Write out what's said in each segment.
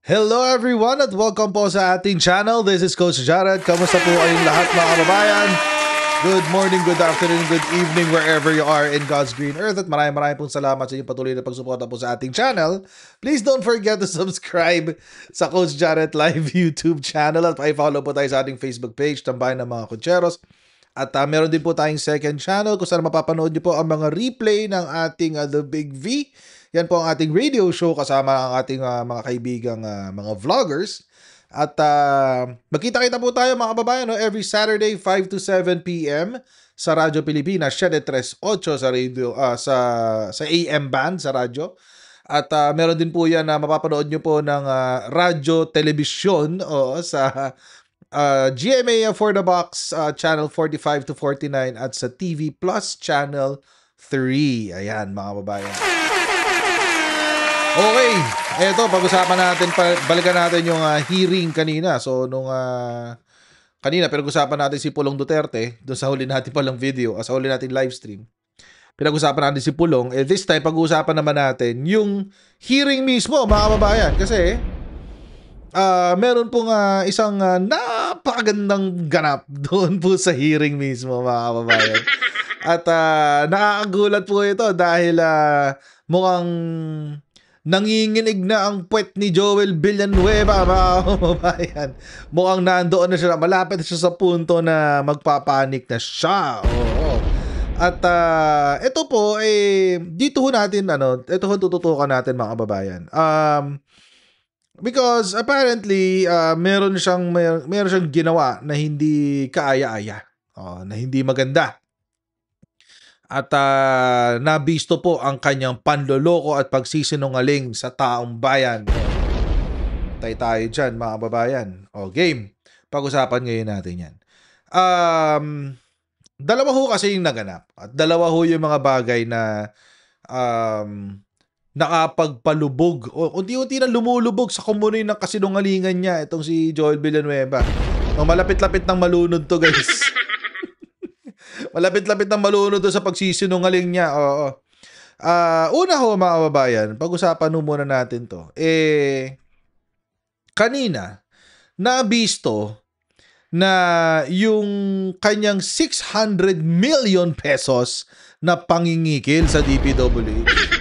Hello everyone at welcome po sa ating channel. This is Coach Jared. Kamusta po kayong lahat mga kababayan? Good morning, good afternoon, good evening wherever you are in God's green earth. At maraming pong salamat sa inyong patuloy na pagsuporta po sa ating channel. Please don't forget to subscribe sa Coach Jared Live YouTube channel at pa-follow po tayo sa ating Facebook page, Tambayan ng mga Cocheros. At meron din po tayong second channel kung saan mapapanood niyo po ang mga replay ng ating The Big V. Yan po ang ating radio show kasama ang ating mga kaibigang mga vloggers. At magkita-kita po tayo mga kababayan every Saturday 5 to 7 p.m. sa Radyo Pilipinas 738 sa radio sa AM band sa radyo. At meron din po yan na mapapanood nyo po ng radyo telebisyon sa GMA for the Box channel 45 to 49 at sa TV Plus channel 3. Ayan mga kababayan. Okay, eto pag-usapan natin, balikan natin yung hearing kanina. So nung kanina pinag-usapan natin si Pulong Duterte doon sa huli natin palang video, sa huli natin live stream. Pinag-usapan natin si Pulong. This time pag-usapan naman natin yung hearing mismo mga kababayan kasi meron pong isang napakagandang ganap doon po sa hearing mismo mga kababayan. At nakakagulat po ito dahil mukhang nanginginig na ang puwet ni Joel Villanueva mga kababayan. Mukhang nandoon na siya, malapit na siya sa punto na magpapanik na siya. Oo. At ito po dito natin ito tututukan natin mga kababayan. Because apparently meron siyang ginawa na hindi kaaya-aya. Na hindi maganda. At nabisto po ang kanyang panloloko at pagsisinungaling sa taong bayan. Tayo dyan mga kababayan. Game. Pag-usapan ngayon natin yan. Dalawa ho kasi yung naganap. At dalawa ho yung mga bagay na nakapagpalubog o unti-unti na lumulubog sa kumunoy ng kasinungalingan niya itong si Joel Villanueva. Malapit-lapit ng malunod to guys. Malapit-lapit ng malunod to sa pagsisinungaling niya. Una ho mga kababayan, pag-usapan ho muna natin to. Kanina, nabisto na yung kanyang 600 million pesos na pangingikil sa DPWH.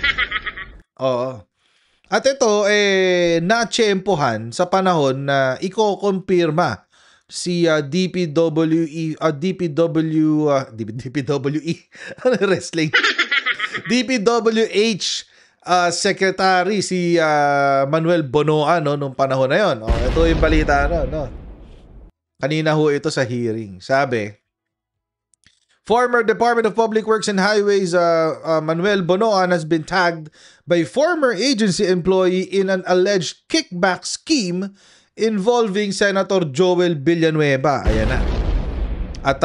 At ito, na-tsempohan sa panahon na iko-kumpirma si DPWE wrestling DPWH secretary si Manuel Bonoan nung panahon na yon. Ito yung balita kanina ho ito sa hearing. Sabi, former Department of Public Works and Highways Manuel Bonoan has been tagged by former agency employee in an alleged kickback scheme involving Senator Joel Villanueva. Ayan na. At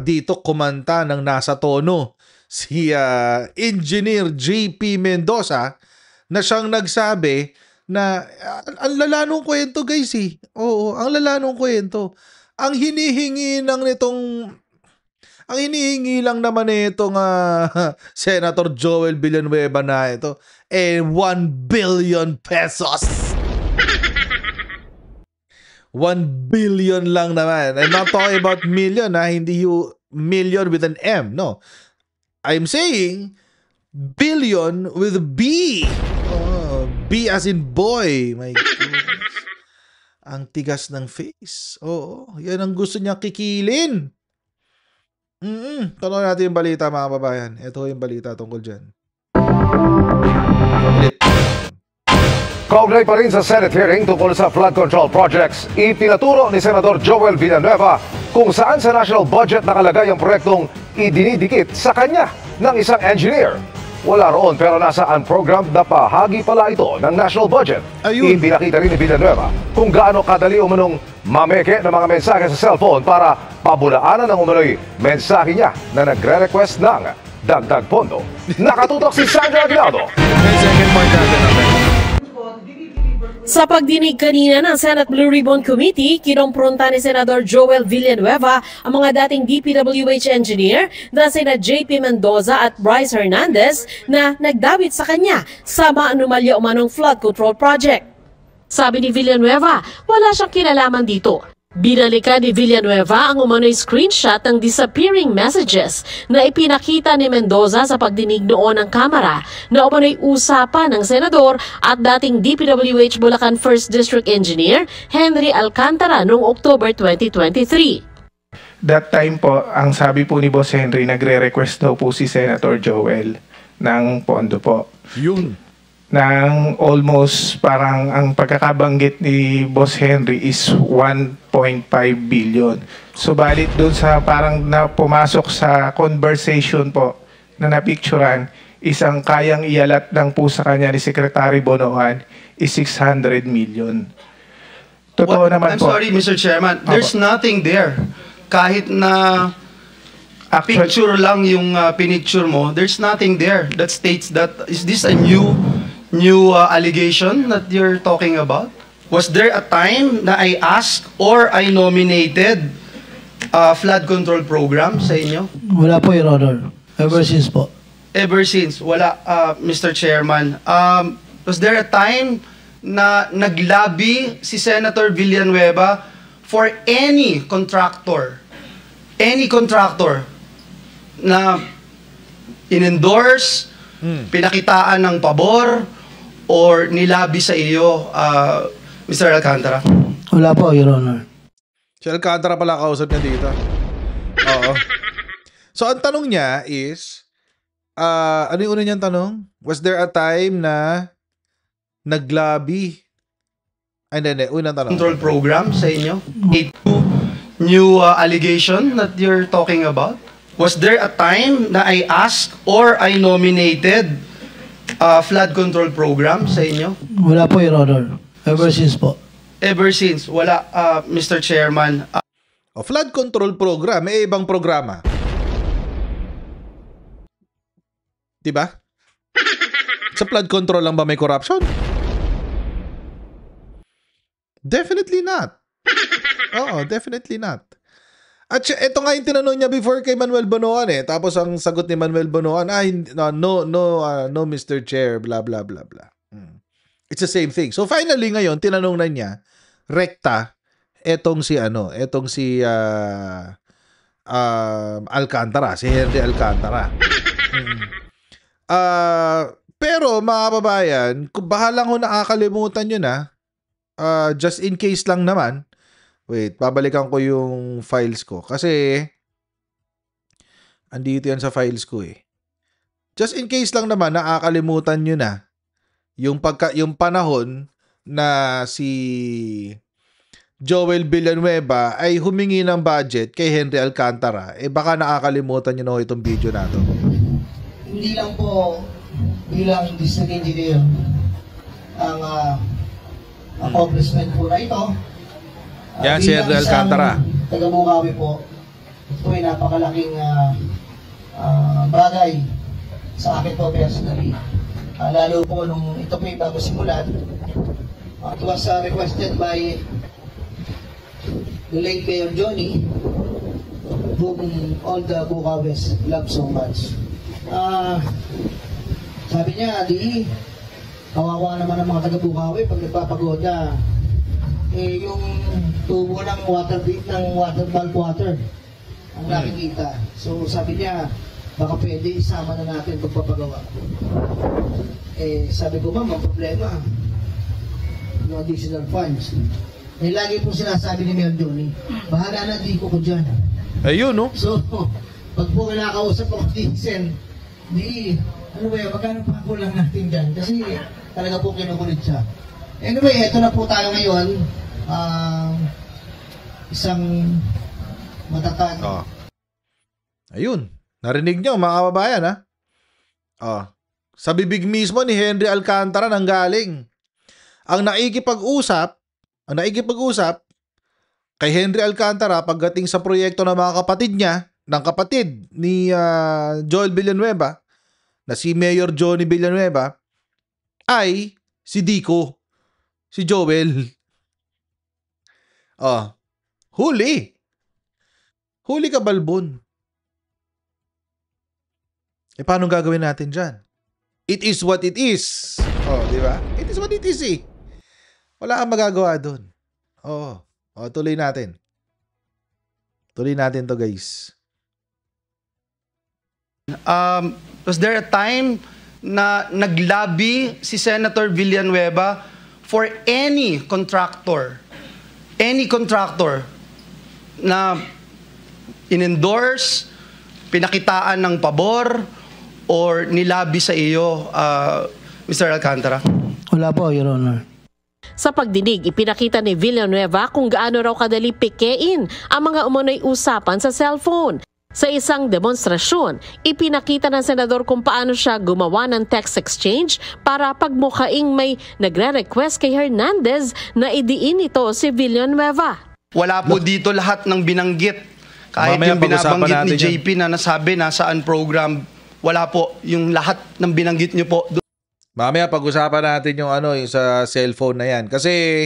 dito kumanta ng nasa tono si Engineer JP Mendoza na siyang nagsabi na ang lala nung kwento guys Oo, ang lala nung kwento. Ang hinihingi lang naman itong Senator Joel Villanueva na ito 1 billion pesos. 1 billion lang naman. I'm not talking about million hindi you million with an M, no. I'm saying billion with a B. B as in boy. My goodness. Ang tigas ng face. Yan ang gusto niya kikilin. Tanong natin yung balita mga kababayan. Ito yung balita tungkol dyan. Kaugnay pa rin sa Senate hearing tungkol sa flood control projects, ipinaturo ni Senador Joel Villanueva kung saan sa national budget nakalagay ang proyektong idinidikit sa kanya ng isang engineer. Wala roon pero nasa unprogrammed na bahagi pala ito ng national budget. Ayun. Ipinakita rin ni Villanueva kung gaano kadali umunong mameke ng mga mensahe sa cellphone para pabulaanan ng umunoy mensahe niya na nagre-request ng dagdag pondo. Nakatutok si Sandra Aguinaldo. May second part natin. Sa pagdinig kanina ng Senate Blue Ribbon Committee, kinompronta ni Senador Joel Villanueva ang mga dating DPWH engineer na sina JP Mendoza at Bryce Hernandez na nagdawit sa kanya sa maanumalya umanong flood control project. Sabi ni Villanueva, wala siyang kinalaman dito. Binalikan ni Villanueva ang umano'y screenshot ng disappearing messages na ipinakita ni Mendoza sa pagdinig noon ng Kamara na umano'y usapan ng Senador at dating DPWH Bulacan 1st District Engineer Henry Alcantara noong October 2023. That time po, ang sabi po ni Boss Henry, nagre-request daw po si Senator Joel ng pondo po. Yun. Ng almost parang ang pagkakabanggit ni Boss Henry is 1.5 billion. So balit doon sa parang na pumasok sa conversation po na napicturan, isang kayang ialat lang po sa kanya ni Secretary Bonoan is 600 million. Totoo naman I'm po. sorry, Mr. Chairman. There's nothing there. Kahit na picture lang yung pinicture mo, there's nothing there that states that, is this a new allegation that you're talking about? Was there a time na I asked or I nominated flood control program sa inyo? Wala po, Your Honor. Ever since po. Ever since, wala, Mr. Chairman. Was there a time na naglabi si Senator Villanueva for any contractor na in-endorse, pinakitaan ng pabor, or nilabi sa iyo, Mr. Alcantara? Wala po, Your Honor. Si Alcantara pala kausap niya dito. Oo. So, ang tanong niya is, ano yung una niyang tanong? Was there a time na naglabi? Ay, hindi. Unang tanong. Control program sa inyo? New allegation that you're talking about? Was there a time na I asked or I nominated flood control program sa inyo? Wala po, Your Honor. Ever since po. Ever since, wala, Mr. Chairman. O, flood control program, may ibang programa. Diba? Sa flood control lang ba may corruption? Definitely not. Oo, definitely not. At ito nga yung tinanong niya before kay Manuel Bonoan eh. Tapos ang sagot ni Manuel Bonoan, no, Mr. Chair, blah, blah, blah, blah. It's the same thing. So finally ngayon, tinanong na niya, rekta, etong si Alcantara, si Henry Alcantara. Pero mga kababayan, bahalang ho nakakalimutan nyo na, just in case lang naman, wait, babalikan ko yung files ko. Kasi, andito yan sa files ko eh. Just in case lang naman, nakakalimutan nyo na yung panahon na si Joel Villanueva ay humingi ng budget kay Henry Alcantara. Eh baka nakakalimutan nyo na itong video na to. Hindi lang po bilang district engineer ang accomplishment po na ito. Yan si Henry Alcantara. Taga-Bukawi po. Ito ay napakalaking bagay sa akin po personally. Lalo po nung ito po yung bago simulan. It was requested by the late Mayor Johnny, whom all the Bukawis love so much. Sabi niya, kawawa naman ang mga taga-Bukawi pag nagpapagoda. Yung tubo ng bulk water ang nakikita. So sabi niya, baka pwede isama na natin pagpapagawa. Sabi ko, ma'am, ang problema, no additional funds. Lagi po sinasabi ni Mayor Johnny, bahala na, di ko dyan. Ayun, no? So, pag po kinakausap ako Sen, ano ba yun, magkano pa ako lang natin dyan? Kasi talaga po kinukulit siya. Anyway, eto na po tayo ngayon. Isang matatag. Ayun. Narinig niyo mga kababayan ha? Sa bibig mismo ni Henry Alcantara nanggaling. Ang nakikipag-usap kay Henry Alcantara pagdating sa proyekto ng mga kapatid niya, ng kapatid ni Joel Villanueva, na si Mayor Johnny Villanueva, ay si Dico, si Joel. Huli ka, Balbon. Paano gagawin natin dyan? It is what it is. Di ba? It is what it is eh. Wala kang magagawa doon. Oo. O, tuloy natin. Tuloy natin to, guys. Was there a time na naglabi si Senator Villanueva for any contractor na in-endorse, pinakitaan ng pabor, or nilabi sa iyo, Mr. Alcantara? Wala po, Your Honor. Sa pagdinig, ipinakita ni Villanueva kung gaano raw kadali pikein ang mga umunoy usapan sa cellphone. Sa isang demonstrasyon, ipinakita ng senador kung paano siya gumawa ng text exchange para pagmukhaing may nagre-request kay Hernandez na idiin ito si Villanueva. Wala po dito lahat ng binanggit. Kahit Mamaya yung pag-usapan binabanggit ni natin JP na nasabi nasaan program, wala po. Yung lahat ng binanggit niyo po. Mamaya pag-usapan natin yung yung sa cellphone na yan. Kasi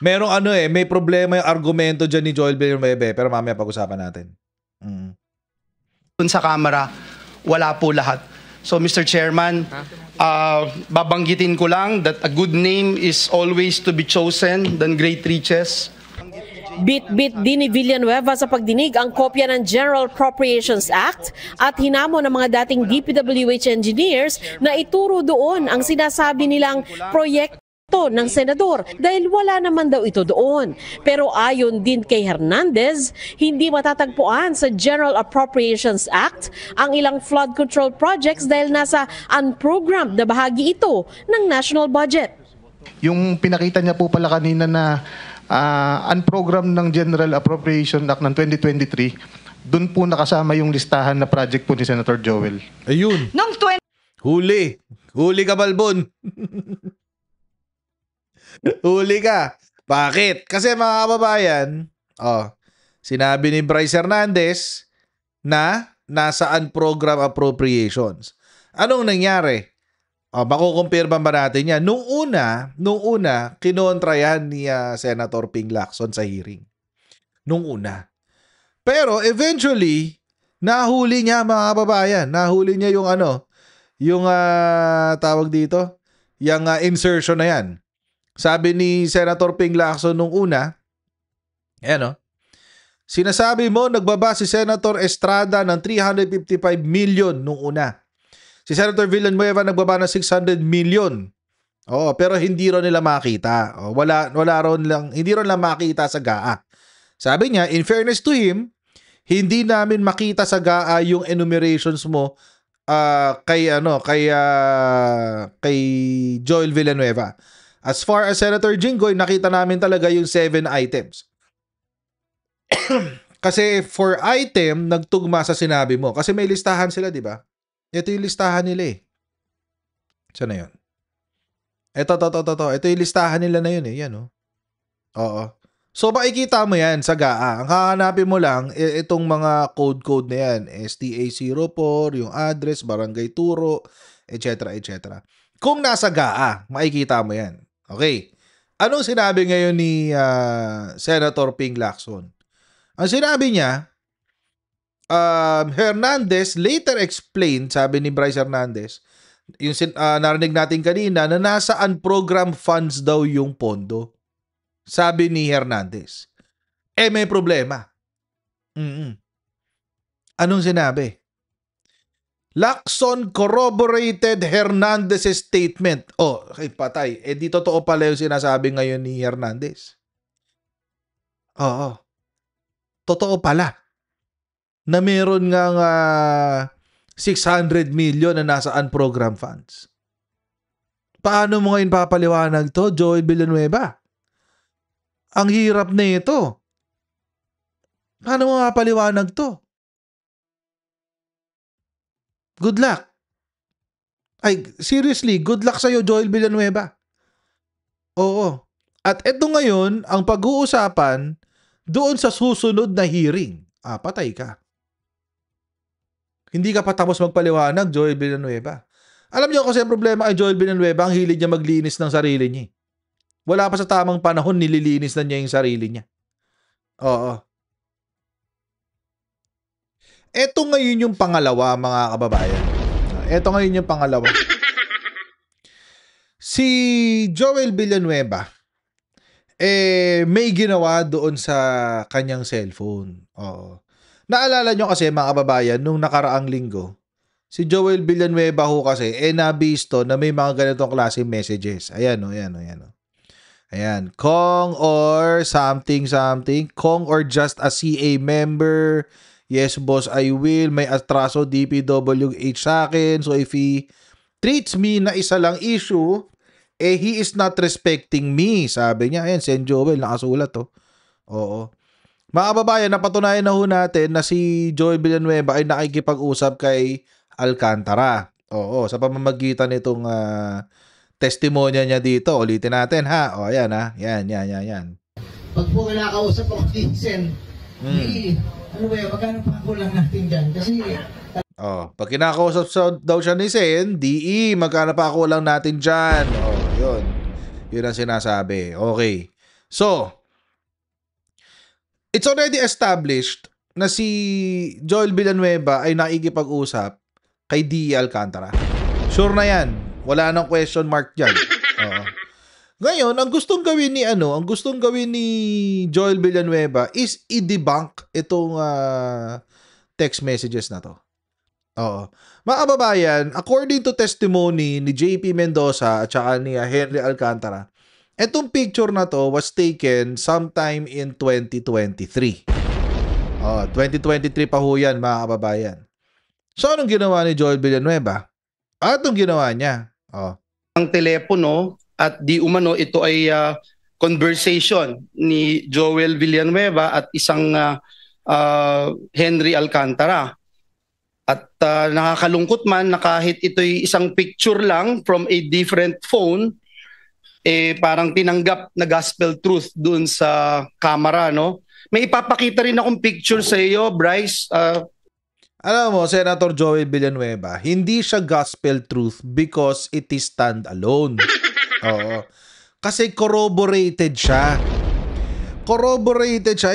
merong may problema yung argumento dyan ni Joel Villanueva, pero mamaya pag-usapan natin. Dun sa camera, wala po lahat. So Mr. Chairman, babanggitin ko lang that a good name is always to be chosen than great riches. Bit-bit din ni Villanueva sa pagdinig ang kopya ng General Appropriations Act at hinamon ng mga dating DPWH engineers na ituro doon ang sinasabi nilang proyekto ng senador dahil wala naman daw ito doon. Pero ayon din kay Hernandez, hindi matatagpuan sa General Appropriations Act ang ilang flood control projects dahil nasa unprogrammed na bahagi ito ng national budget. Yung pinakita niya po pala kanina na unprogrammed ng General Appropriation Act ng 2023, doon po nakasama yung listahan na project po ni Senator Joel. Ayun. Huli ka, Balbon. Huli ka. Bakit? Kasi mga kababayan, sinabi ni Bryce Hernandez na nasa unprogrammed appropriations. Anong nangyari? Makukumpirma ba natin yan? Nung una, kinontra yan ni Senator Ping Lacson sa hearing. Nung una. Pero eventually, nahuli niya mga kababayan. Nahuli niya yung tawag dito, yung insertion na yan. Sabi ni Senator Ping Lacson nung una, sinasabi mo nagbaba si Senator Estrada ng 355 million nung una. Si Senator Villanueva nagbaba ng 600 million. Pero hindi ron nila makita. Hindi ron lang makita sa GAA. Sabi niya, in fairness to him, hindi namin makita sa GAA yung enumerations mo kay Joel Villanueva. As far as Senator Jinggoy, nakita namin talaga yung 7 items. Kasi for item, nagtugma sa sinabi mo. Kasi may listahan sila, di ba? Ito yung listahan nila eh. Saan na yun? Ito. Ito yung listahan nila na yun eh. Yan Oo. So makikita mo yan sa GAA. Ang hahanapin mo lang, itong mga code na yan. STA04, yung address, barangay turo, etc. Kung nasa GAA, makikita mo yan. Okay. Anong sinabi ngayon ni Senator Ping Lacson? Ang sinabi niya, Hernandez later explained, sabi ni Bryce Hernandez, yung narinig natin kanina, na nasa unprogrammed funds daw yung pondo. Sabi ni Hernandez. May problema. Anong sinabi? Lacson corroborated Hernandez's statement. Patay. Di totoo pala yung sinasabi ngayon ni Hernandez. Totoo pala na meron nga 600 million na nasa unprogrammed funds. Paano mo ngayon papaliwanag to, Joel Villanueva? Ang hirap na ito. Paano mo mapaliwanag to? Good luck. Seriously, good luck sa'yo, Joel Villanueva. Oo. At ito ngayon, ang pag-uusapan doon sa susunod na hearing. Patay ka. Hindi ka pa tapos magpaliwanag, Joel Villanueva. Alam niyo kasi ang problema kay Joel Villanueva, ang hilig niya maglinis ng sarili niya. Wala pa sa tamang panahon, nililinis na niya yung sarili niya. Oo. Ito ngayon yung pangalawa, mga kababayan. Ito ngayon yung pangalawa. Si Joel Villanueva, may ginawa doon sa kanyang cellphone. Oo. Naalala nyo kasi mga kababayan, nung nakaraang linggo, si Joel Villanueva ho kasi, nabisto na may mga ganitong klase messages. Ayan o, ayan o, ayan o. Ayan. Kong or something, something. Kong or just a CA member. Yes, boss, I will. May atraso DPWH sa akin. So if he treats me na isa lang issue, he is not respecting me. Sabi niya, ayan, Sen Joel, nakasulat to. Oo. Mga kababayan, napatunayan na ho natin na si Joel Villanueva ay nakikipag-usap kay Alcantara. Oo, sa pamamagitan nitong testimonya niya dito. Ulitin natin ha. O, ayan ha. Yan. Pag po kinakausap ako ni Sen, ano ba yun, magkano pa ako lang natin dyan? Kasi pag kinakausap daw siya ni Sen, DE, magkano pa ako lang natin dyan. Yun. Yun ang sinasabi. Okay. So, it's already established na si Joel Villanueva ay nakikipag-usap kay DE Alcantara. Sure na yan. Wala nang question mark dyan. Ngayon, ang gustong gawin ni Joel Villanueva is i-debunk itong text messages na to. Oo. Mga kababayan, according to testimony ni JP Mendoza at saka ni Henry Alcantara, itong picture na to was taken sometime in 2023. 2023 pa ho yan, mga kababayan. So, anong ginawa ni Joel Villanueva? Anong ginawa niya? Ang telepono at di umano ito ay conversation ni Joel Villanueva at isang Henry Alcantara. At nakakalungkot man na kahit ito'y isang picture lang from a different phone, parang tinanggap na gospel truth dun sa camera, no? May ipapakita rin akong picture sa iyo, Bryce. Alam mo, Senator Joel Villanueva, hindi siya gospel truth because it is stand-alone. Oo. Kasi corroborated siya.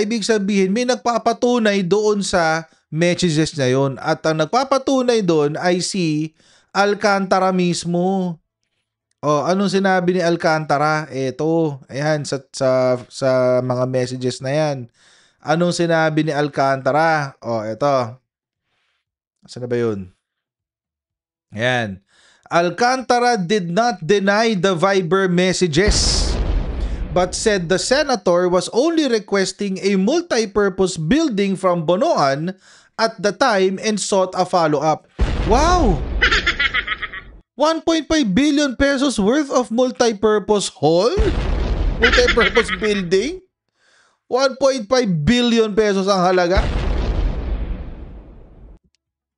Ibig sabihin, may nagpapatunay doon sa messages na yun. At ang nagpapatunay doon ay si Alcantara mismo. Anong sinabi ni Alcantara? Ito, ayan, sa mga messages na yan. Anong sinabi ni Alcantara? Ito. Saan ba yun? Ayan. Alcantara did not deny the Viber messages, but said the senator was only requesting a multi-purpose building from Bonoan at the time and sought a follow-up. Wow! 1.5 billion pesos worth of multi-purpose hall? Multi-purpose building? 1.5 billion pesos ang halaga?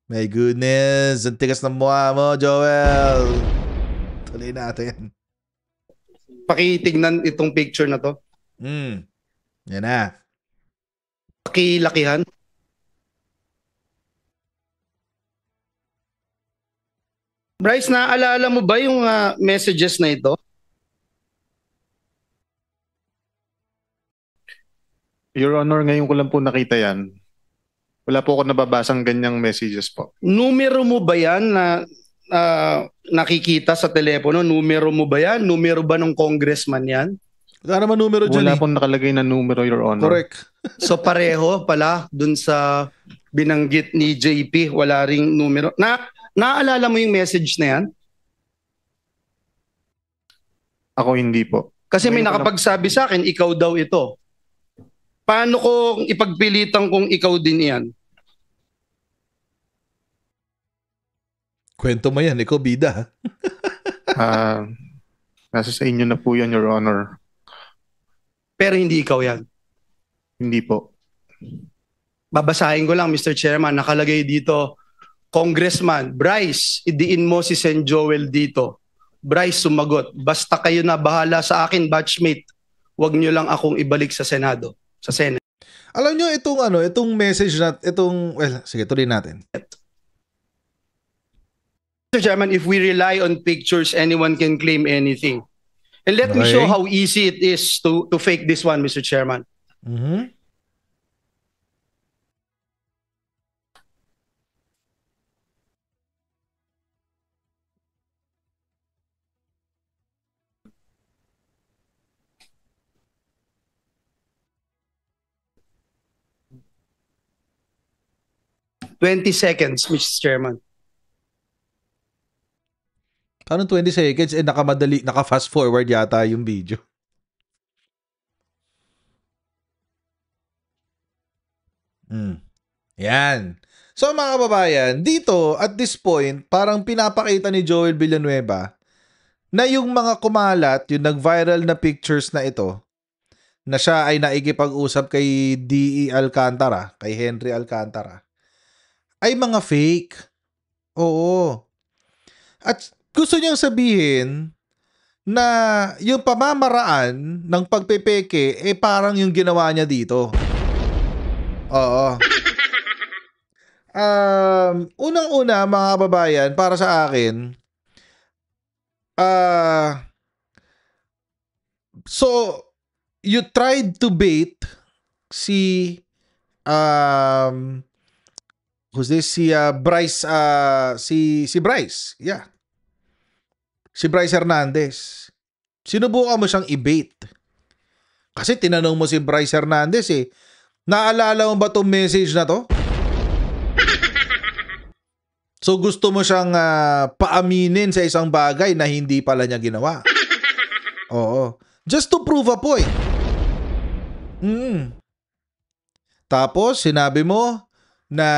My goodness, ang tigas ng mukha mo, Joel. Tuloy natin. Pakitignan itong picture na to. Yan na. Pakilakihan. Bryce, naaalala mo ba yung messages na ito? Your Honor, ngayon ko lang po nakita yan. Wala po ako nababasang ganyang messages po. Numero mo ba yan na nakikita sa telepono? Numero mo ba yan? Numero ba ng congressman yan? Wala naman numero dyan. Wala pong nakalagay na numero, Your Honor. Correct. So pareho pala dun sa binanggit ni JP, wala ring numero. Naaalala mo yung message na yan? Ako hindi po. Kasi may nakapagsabi sa akin, ikaw daw ito. Paano ko ipagpilitan kung ikaw din yan? Kwento mo yan, ikaw bida. Nasa sa inyo na po yan, Your Honor. Pero hindi ikaw yan. Hindi po. Babasahin ko lang, Mr. Chairman, nakalagay dito, Congressman, Bryce, idiin mo si Sen Joel dito. Bryce sumagot, basta kayo na bahala sa akin, batchmate. Huwag nyo lang akong ibalik sa Senado, sa Senate. Alam nyo, itong message na, sige, tuloy natin. Mr. Chairman, if we rely on pictures, anyone can claim anything. And let me show how easy it is to fake this one, Mr. Chairman. 20 seconds, Mr. Chairman. Anong 20 seconds? Naka-fast forward yata yung video. Yan. So mga kababayan, dito at this point, parang pinapakita ni Joel Villanueva na yung mga kumalat, yung nag-viral na pictures na ito, na siya ay naikipag-usap kay D.E. Alcantara, kay Henry Alcantara, ay mga fake. Oo. At gusto niyang sabihin na yung pamamaraan ng pagpepeke parang yung ginawa niya dito. Oo. Unang-una mga kababayan, para sa akin, so you tried to bait si who's this? Si Bryce, si Bryce. Yeah. Si Bryce Hernandez. Sinubukan mo siyang i-bait. Kasi tinanong mo si Bryce Hernandez naalala mo ba tong message na to? So gusto mo siyang paaminin sa isang bagay na hindi pala niya ginawa. Oo. Just to prove a point. Tapos sinabi mo na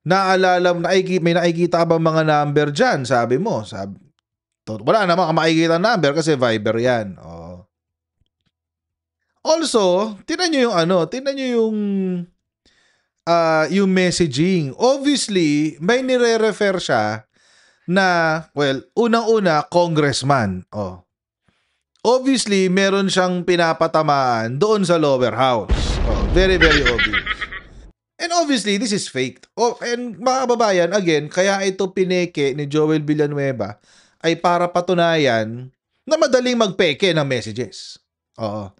naalala mo, may nakikita bang mga number dyan? Sabi mo. Wala naman makikita number kasi Viber yan. Oo. Also, tingnan nyo yung messaging. Obviously, may nire-refer siya na, well, unang-una, congressman. Oh. Obviously, meron siyang pinapatamaan doon sa lower house. Oh, very, very obvious. And obviously, this is faked. Oh, and mga kababayan, again, kaya ito pineke ni Joel Villanueva ay para patunayan na madaling magpeke ng messages. Oo.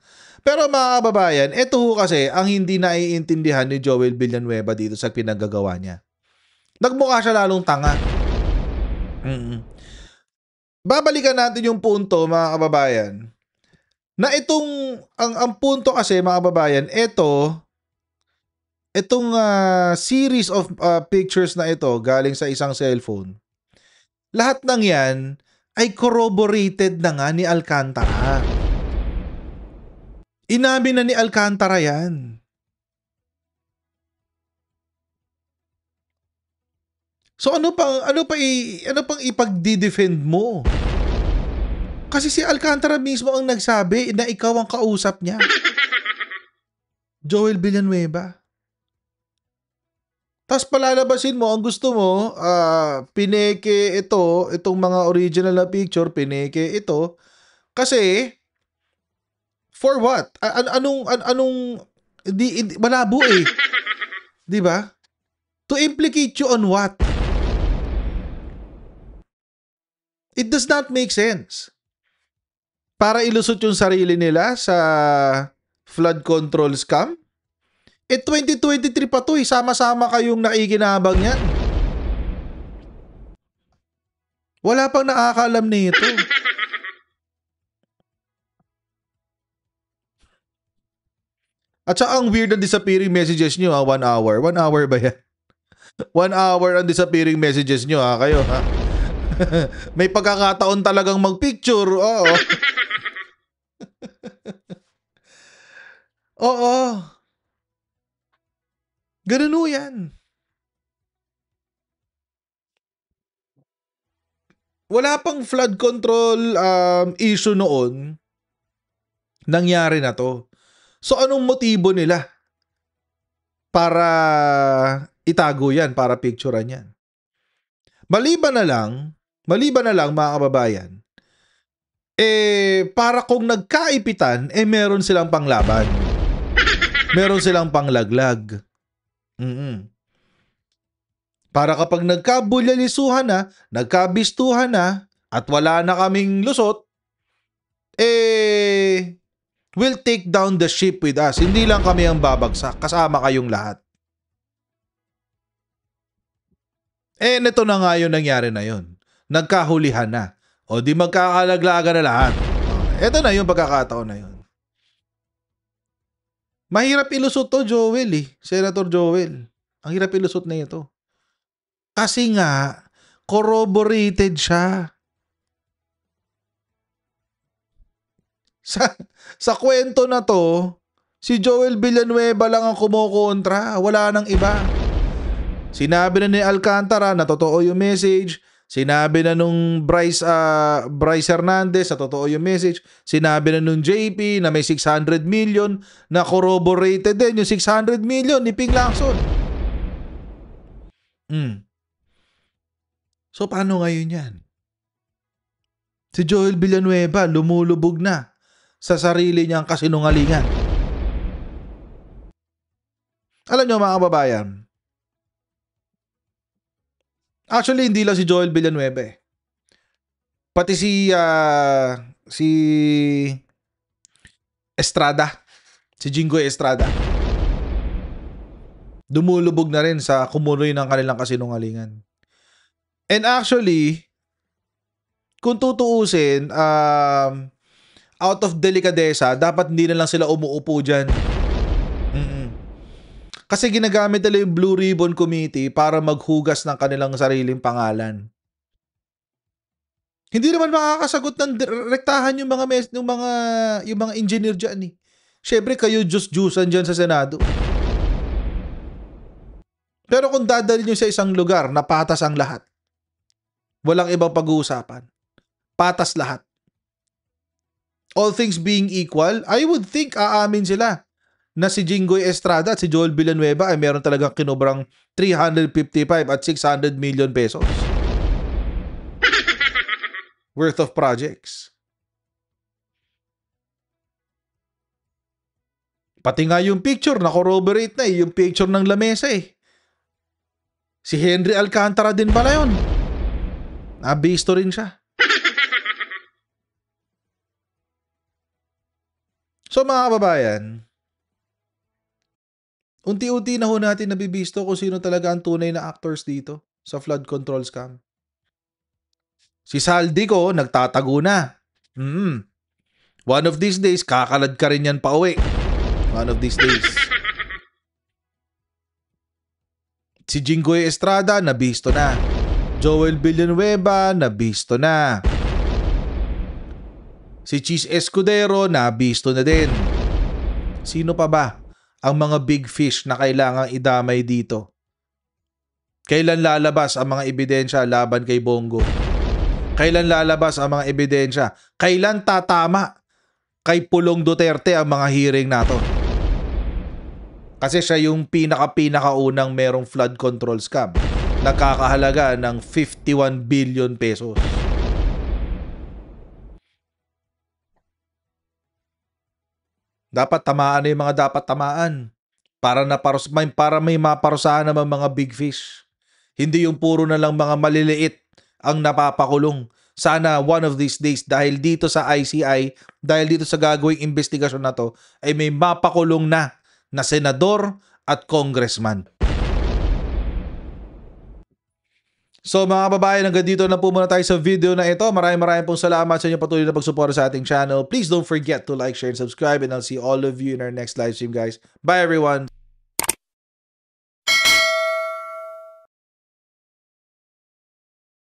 Pero mga kababayan, ito kasi ang hindi naiintindihan ni Joel Villanueva dito sa pinagagawa niya. Nagmukha siya lalong tanga. Babalikan natin yung punto, mga kababayan, na ang punto kasi, mga kababayan, itong series of pictures na ito galing sa isang cellphone, lahat ng yan ay corroborated na nga ni Alcantara. Inamin na ni Alcantara yan. So ano pang ipagdi-defend mo? Kasi si Alcantara mismo ang nagsabi na ikaw ang kausap niya. Joel Villanueva. Tapos palalabasin mo, ang gusto mo, pineke itong mga original na picture, pineke ito. Kasi, for what? Malabo Di ba? To implicate you on what? It does not make sense. Para ilusot yung sarili nila sa flood control scam? 2023 pa to sama-sama kayong nakikinabang yan. Wala pang nakakaalam nito. At saka ang weird ang disappearing messages nyo 1 hour. 1 hour ba yan? 1 hour ang disappearing messages nyo kayo May pagkakataon talagang magpicture. Oo. Oo. Ganun o yan. Wala pang flood control issue noon. Nangyari na to. So anong motibo nila para itago yan, para picturean yan? Maliban na lang mga kababayan, para kung nagkaipitan, meron silang panglaban. Meron silang panglaglag. Para kapag nagkabulilisuhan na, nagkabistuhan na, at wala na kaming lusot, we'll take down the ship with us. Hindi lang kami ang babagsak, kasama kayong lahat. Nito na nga yun nangyari na yun. Nagkahulihan na. O di magkakalaglagan na lahat. Ito na yung pagkakataon na yun. Mahirap ilusot to, Joel Senator Joel. Ang hirap ilusot na ito. Kasi nga, corroborated siya. Sa kwento na to, si Joel Villanueva lang ang kumukontra. Wala nang iba. Sinabi na ni Alcantara na totoo yung message. Sinabi na nung Bryce Hernandez na totoo yung message. Sinabi na nung JP na may 600 million na corroborated din. Yung 600 million ni Ping Lacson. So paano ngayon yan? Si Joel Villanueva lumulubog na sa sarili niyang kasinungalingan. Alam niyo mga kababayan, actually hindi lang si Joel Villanueva eh. Pati si Estrada, si Jinggoy Estrada, dumulubog na rin sa kumuloy ng kanilang kasinungalingan. And actually, kung tutuusin, out of delikadesa, dapat hindi na lang sila umuupo dyan. Kasi ginagamit nila yung Blue Ribbon Committee para maghugas ng kanilang sariling pangalan. Hindi naman makakasagot ng rektahan yung mga engineer dyan eh. Syempre kayo juice-juicean dyan sa Senado. Pero kung dadalhin nyo sa isang lugar na patas ang lahat, walang ibang pag-uusapan, patas lahat, all things being equal, I would think aamin sila na si Jinggoy Estrada at si Joel Villanueva ay meron talagang kinobrang 355 at 600 million pesos worth of projects. Pati nga yung picture, na-corroborate na eh, yung picture ng lamesa eh. Si Henry Alcantara din pala yun. Nabisto rin siya. So mga kababayan, unti-unti na ho natin nabibisto kung sino talaga ang tunay na actors dito sa flood control scam. Si Saldico, nagtatago na. One of these days, kakalad ka rin yan pa uwi. One of these days. Si Jinggoy Estrada, nabisto na. Joel Villanueva, nabisto na. Si Cheese Escudero, nabisto na din. Sino pa ba ang mga big fish na kailangang idamay dito? Kailan lalabas ang mga ebidensya laban kay Bongo? Kailan lalabas ang mga ebidensya? Kailan tatama kay Pulong Duterte ang mga hearing nato? Kasi siya yung pinakaunang merong flood control scam. Nakakahalaga ng 51 billion pesos. Dapat tamaan na yung mga dapat tamaan para may maparusahan naman mga big fish. Hindi yung puro na lang mga maliliit ang napapakulong. Sana one of these days, dahil dito sa ICI, dahil dito sa gagawing investigasyon na to, ay may mapakulong na senador at congressman. So mga kababayan, hanggang dito na po muna tayo sa video na ito. Maraming pong salamat sa inyong patuloy na pagsuporta sa ating channel. Please don't forget to like, share, and subscribe, and I'll see all of you in our next live stream, guys. Bye everyone!